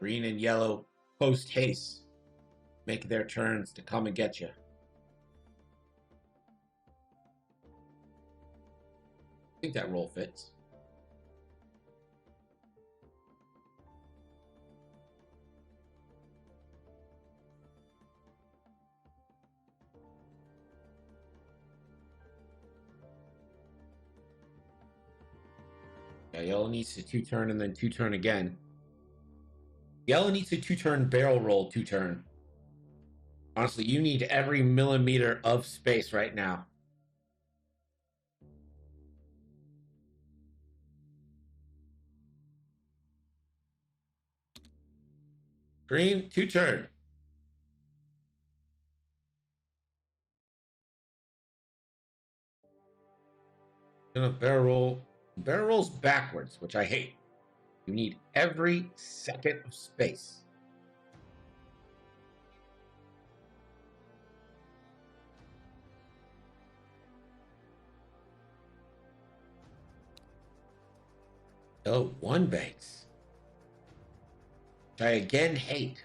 green and yellow post haste make their turns to come and get you. I think that roll fits. Yeah, yellow needs to 2-turn and then 2-turn again. Yellow needs a 2-turn barrel roll 2-turn. Honestly, you need every millimeter of space right now. Green, 2-turn. Gonna barrel rolls backwards, which I hate. You need every second of space. Oh, 1-banks. Which I again hate.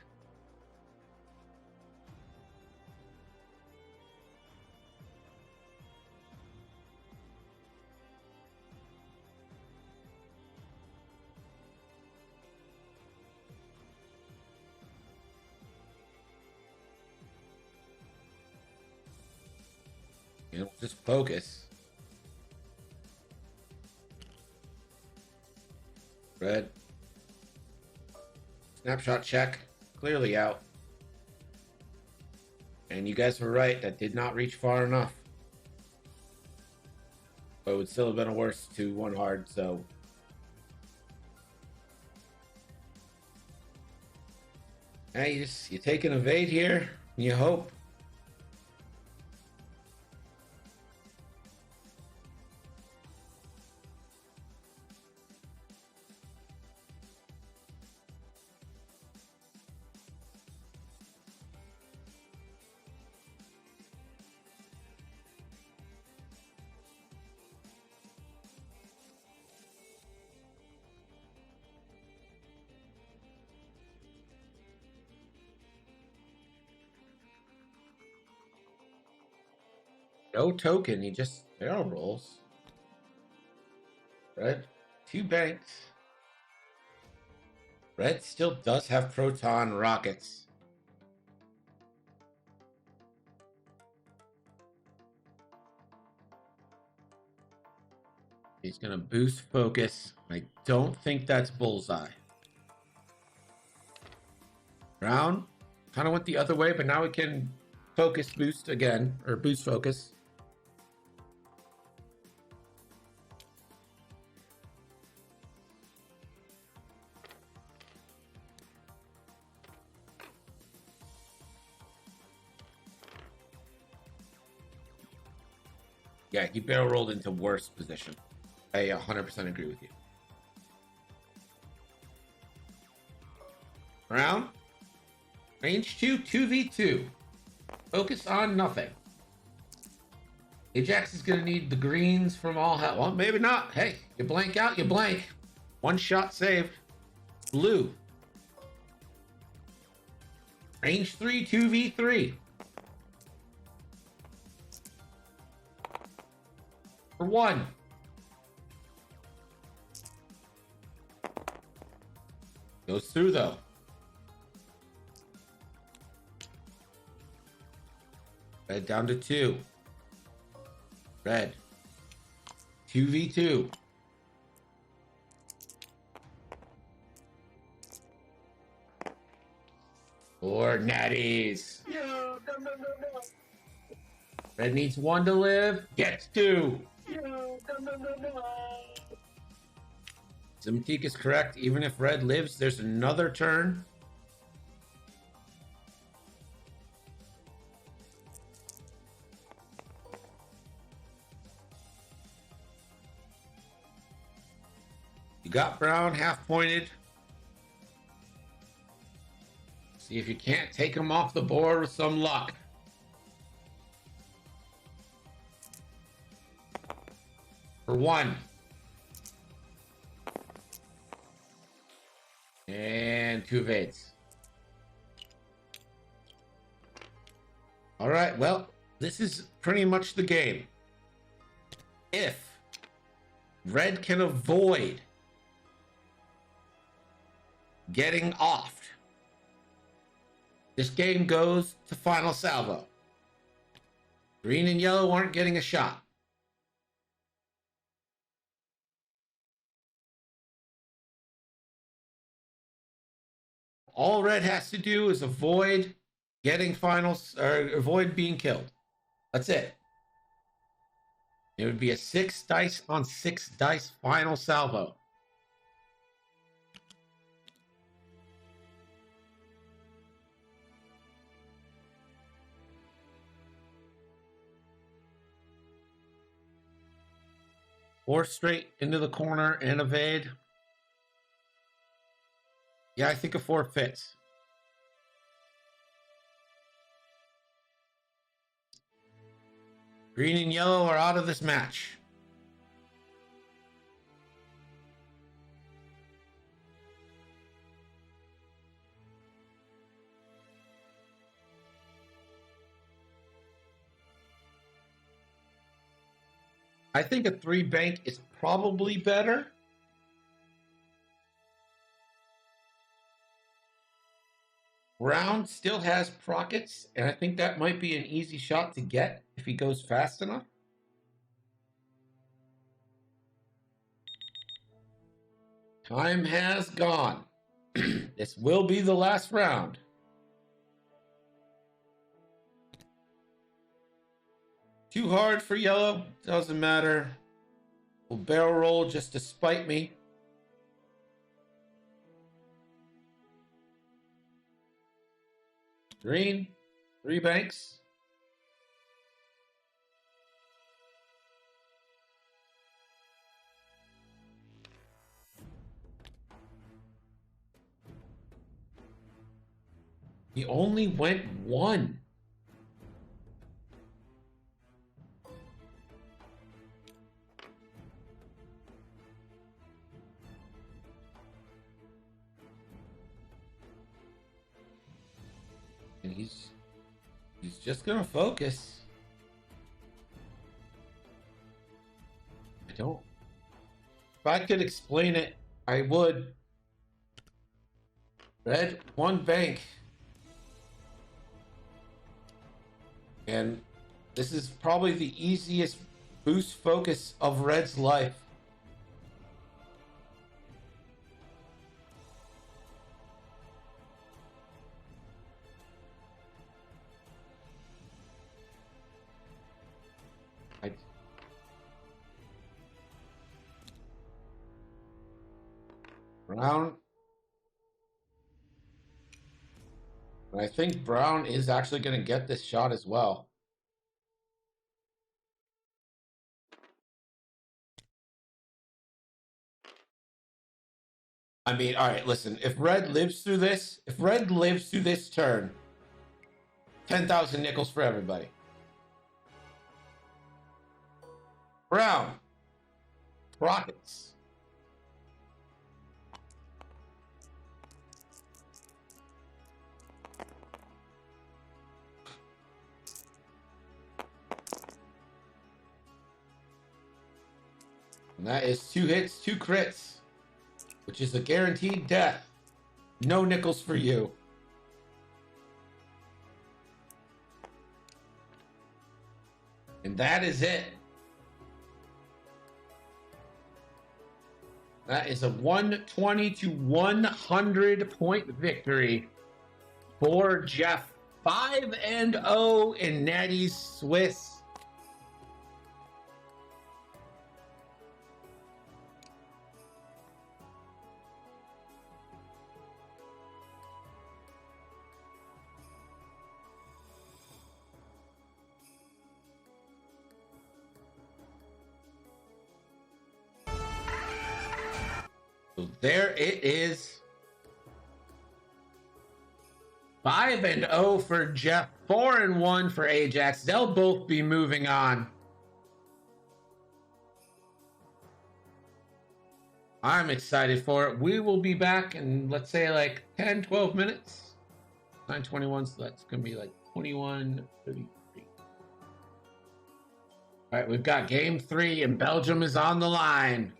You know, just focus. Red. Snapshot check. Clearly out. And you guys were right. That did not reach far enough. But it would still have been a worse 2-1 hard, so. Hey, you take an evade here, and you hope. No token, he just barrel rolls. Red, 2-banks. Red still does have proton rockets. He's going to boost focus. I don't think that's bullseye. Brown kind of went the other way, but now we can focus boost again, or boost focus. Yeah, he barrel rolled into worse position. I 100% agree with you. Brown, range 2, 2v2. Focus on nothing. Ajax is going to need the greens from all hell. Well, maybe not. Hey, you blank out, you blank. 1 shot saved. Blue. Range 3, 2v3. For 1. Goes through, though. Red down to 2. Red. 2v2. Or Natties. No. Red needs 1 to live. Gets 2. No. Zimtique is correct. Even if red lives, there's another turn. You got brown half pointed. See if you can't take him off the board with some luck. For 1. And 2 of 8s. All right, well, this is pretty much the game. If red can avoid getting offed, this game goes to final salvo. Green and yellow aren't getting a shot. All red has to do is avoid getting finals or avoid being killed. That's it. It would be a 6 dice on 6 dice final salvo. Or straight into the corner and evade. Yeah, I think a 4 fits. Green and yellow are out of this match. I think a 3 bank is probably better. Brown still has prockets, and I think that might be an easy shot to get if he goes fast enough. Time has gone. This will be the last round. Too hard for yellow. Doesn't matter. We'll barrel roll just to spite me. Green, 3 banks. He only went 1. And he's just gonna focus. I don't. If I could explain it, I would. Red, 1 bank. And this is probably the easiest boost focus of red's life. Brown. I think Brown is actually going to get this shot as well. I mean, all right, listen. If red lives through this, turn, 10,000 nickels for everybody. Brown. Rockets. And that is 2 hits, 2 crits, which is a guaranteed death. No nickels for you. that is it. That is a 120 to 100 point victory for Jeff. 5-0 in Natties Swiss. So there it is. 5-0 for Jeff, 4-1 for Ajax. They'll both be moving on. I'm excited for it. We will be back in, let's say, like 10, 12 minutes. 9:21, so that's going to be like 21:33. All right, we've got game 3, and Belgium is on the line.